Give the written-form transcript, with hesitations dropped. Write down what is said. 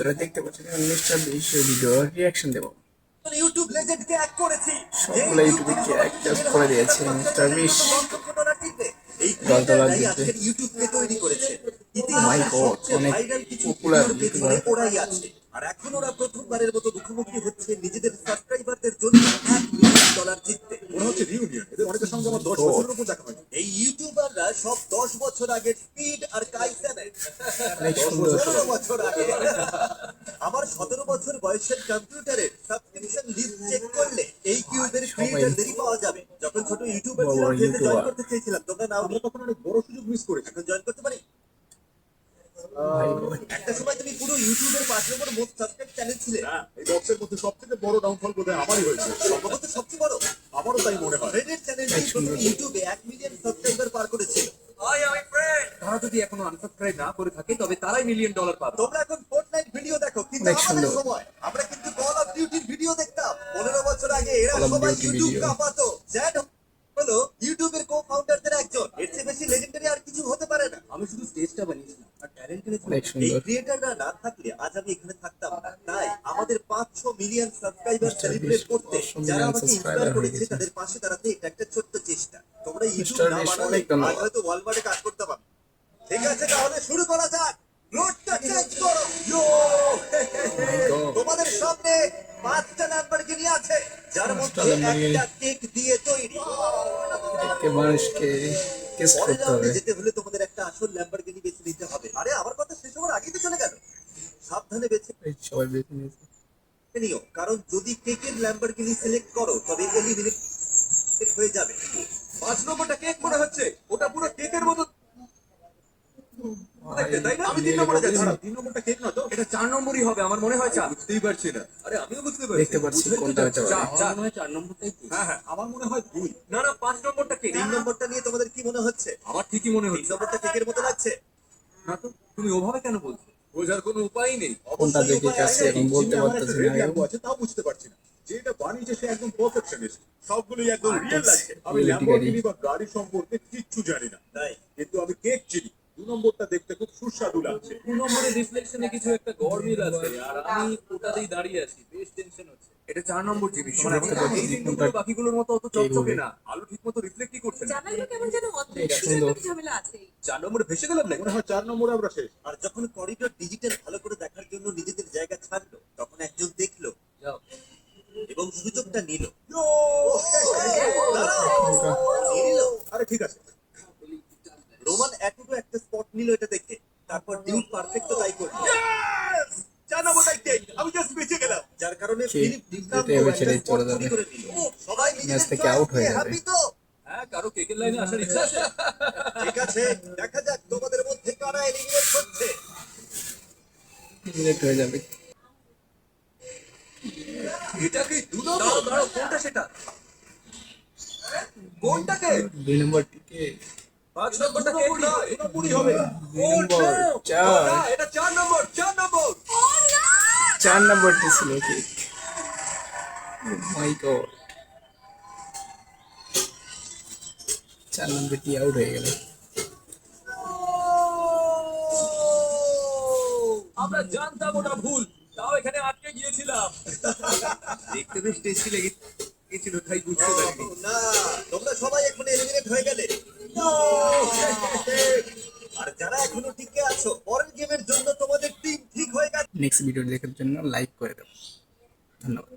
তোরা দেখতে পাচ্ছেন মিস্টার বিশ ভিডিও রিয়াকশন দেবো। ইউটিউব লেজেন্ডকে হ্যাক করেছি। সবগুলো ইউটিউবে হ্যাক করে দিয়েছে মিস্টার বিশ। এই দল ক্রিয়েটররাই জিতবে। আজকের ইউটিউবকে তৈরি করেছে। মাই ইতিহাসের গড, সবচেয়ে অনেক ভাইরাল কিছু পপুলার ভিডিওর পেছনে ইউটিউবার। ওরাই আছে। আর এখন ওরা প্রথমবারের মতো মুখোমুখি হচ্ছে নিজেদের সাবস্ক্রাইবারদের জন্য $1 মিলিয়ন জিততে। মনে হচ্ছে রিউনিয়ন। এদের অনেকের সঙ্গে আমার 10 God. বছরের উপর দেখা হয়নি। এই ইউটিউবাররা সব 10 বছর আগের স্পিড আর কাইসেনের অনেক সুন্দর। 17 বছর আগে আমার 17 বছর বয়সের কম্পিউটারের সাবস্ক্রিপশন লিস্ট চেক করলে এই কিউবের ক্রিয়েটরদেরই পাওয়া যাবে। যখন ছোট ইউটিউবার বড় ছিলাম, ফেসে জয়েন ইউটিউবার। করতে চেয়েছিলাম, তোমরা নাও আমরা তখন অনেক বড় সুযোগ মিস করেছি। এখন জয়েন করতে পারি। ভাই গড। একটা সময় তুমি পুরো ইউটিউবের 5 নম্বর মোস্ট সাবস্ক্রাইব চ্যানেল ছিলে। হ্যাঁ, এই বক্সের মধ্যে সবথেকে বড় ডাউনফল বোধহয় আমারই হয়েছে। সম্ভবত সবচেয়ে বড়। আমারও তাই মনে হয়। রেডের চ্যানেলটি প্রথমে ইউটিউবে 1 মিলিয়ন সাবস্ক্রাইবার পার করেছিল। তারা যদি এখনো আনসাবস্ক্রাইব না করে থাকে তবে তারাই $1 মিলিয়ন পাবে। তোমরা এখন ফোর্টনাইট ভিডিও দেখো, কিন্তু অনেক আমাদের সুন্দর। সময় আমরা কিন্তু কল অফ ডিউটির ভিডিও দেখতাম। 15 বছর আগে এরা Call of সবাই Duty ইউটিউব video। কাঁপাতো। জ্যাড হলো ইউটিউবের কো-ফাউন্ডারদের একজন। এর চেয়ে বেশি লেজেন্ডারি আর কিছু হতে পারে না। আমি শুধু স্টেজটা বানিয়েছিলাম আর ট্যালেন্ট কিনেছিলাম। অনেক এই সুন্দর। ক্রিয়েটররা না থাকলে আজ আমি এখানে থাকতাম না। তাই আমাদের 500 million subscriber Mr. Celebrate Beast করতে 500 যারা million আমাকে subscriber ইন্সপায়ার হয়ে করেছে গেছে। তাদের পাশে দাঁড়াতে এটা একটা ছোট্ট চেষ্টা। তোমরা ইউটিউব Mr. না Beast বানালে অনেক ধন্যবাদ। আজ হয়তো ওয়ালমার্টে কাজ করতে পারবে। ঠিক আছে, তাহলে শুরু করা যাক। রোডটা চেঞ্জ করো। ইয়ো! God. তোমাদের সামনে 5টা ল্যাম্বরগিনি আছে, যার মধ্যে 5টা Lamborghini। একটা কেক দিয়ে তৈরি। কে মানুষকে কিস পরের করতে রাউন্ডে হবে। যেতে হলে তোমাদের একটা আসল ল্যাম্বরগিনি বেছে নিতে হবে। আরে আমার কথা শেষ হওয়ার আগেই তো চলে গেল। সাবধানে বেছে এই সবাই বেছে নিয়েছে। নিও, কারণ যদি কেকের ল্যাম্বরগিনি সিলেক্ট করো তবে এলিমিনেট হয়ে যাবে। 5 নম্বরটা কেক মনে হচ্ছে, ওটা পুরো কেকের মতো দেখতে, তাই না? আমি 3 নম্বরে যাচ্ছি। 3 নম্বরটা কেক না তো? এটা 4 নম্বরই হবে আমার মনে হয়। 4 বুঝতেই পারছি না। আরে আমিও বুঝতে পারছি। দেখতে পাচ্ছি কোনটা হতে পারে। 4 মনে হয় 4 নম্বরটাই তো। হ্যাঁ হ্যাঁ, আমার মনে হয় 2। না না 5 নম্বরটা কেক। 3 নম্বরটা নিয়ে তোমাদের কি মনে হচ্ছে? আমার ঠিকই মনে 3 হচ্ছে। নম্বরটা কেকের মতো লাগছে? না তো তুমি ওভাবে কেন বলছো? বোঝার কোনো উপায় নেই। কোনটা অবশ্যই দেখে উপায় কাছে আছে। এখন বলতে আমার একটা পারতেছি রেড না। ল্যাম্বো আছে, তাও বুঝতে পারছি না। যে এটা বানিয়েছে সে একদম পারফেকশনিস্ট। সবগুলোই একদম রিয়েল লাগছে। আমি Quality ল্যাম্বরগিনি গাড়ি। বা গাড়ি সম্পর্কে কিচ্ছু জানি না। তাই কিন্তু আমি কেক চিনি। 2 নম্বরটা দেখতে খুব সুস্বাদু লাগছে। 2 নম্বরের রিফ্লেকশনে কিছু একটা গড়মিল আছে আর আমি ওটাতেই দাঁড়িয়ে আছি, বেশ টেনশন হচ্ছে। এটা 4 নম্বর জিনিস। দেখতে পাচ্ছি এই কোনটা তিনগুলো বাকিগুলোর মতো অত চকচকে হবে। না, আলো ঠিকমতো রিফ্লেক্টই করছে না। জামাইগুলো কেমন যেন অদ্ভুত, কিছু সুন্দর। একটা ঝামেলা আছে। 4 নম্বরে ভেসে গেলাম না। মনে হয় 4 নম্বরে আমরা শেষ। আর যখন করিডোর ডিজিটাল ভালো করে দেখার জন্য নিজেদের জায়গা ছাড়লো, তখন একজন দেখলো যাও। এবং সুযোগটা নিল। ইয়ো! নিয়ে নিল। আরে ঠিক আছে। রোমান এতটুকু একটা স্পট নিল এটা দেখে। তারপর ডিউড পারফেক্ট তো তাই করলো। চার নম্বরটা কেক। আমি জাস্ট বেঁচে গেলাম। যার কারণে কে ফিলিপ ডিফ্রাম যেতে হবে ছেড়ে চলে যাবে। করে নিল। সবাই ম্যাচ থেকে আউট হয়ে যাবে। হ্যাপি তো? হ্যাঁ, কারো কেকের লাইনে আসার ইচ্ছা আছে? ঠিক আছে, দেখা যাক তোমাদের মধ্যে কারা এলিমিনেট হচ্ছে। ডিলেট হয়ে যাবে। এটা কি 2 নম্বর? দাঁড়াও, কোনটা সেটা? কোনটাকে? 2 নম্বরটিকে 5 নম্বরটা কেক নয়, এটা পুরি হবে। 2 নম্বর 4 না, এটা 4 নম্বর, 4 নম্বর। 4 নম্বরটি ছিল কেক। মাই গড, 4 নম্বরটি আউট হয়ে গেল। আমরা জানতাম ওটা ভুল, তাও এখানে আটকে গিয়েছিলাম। দেখতে বেশ টেস্টি লেগেছিল, তাই বুঝতে পারিনি। না, তোমরা সবাই এখন এলিমিনেট হয়ে গেলে। আর যারা এখনো টিকে আছো, পরের গেমের জন্য তোমাদের টিম ঠিক হয়ে গেছে। নেক্সট ভিডিও দেখার জন্য লাইক করে দাও। ধন্যবাদ।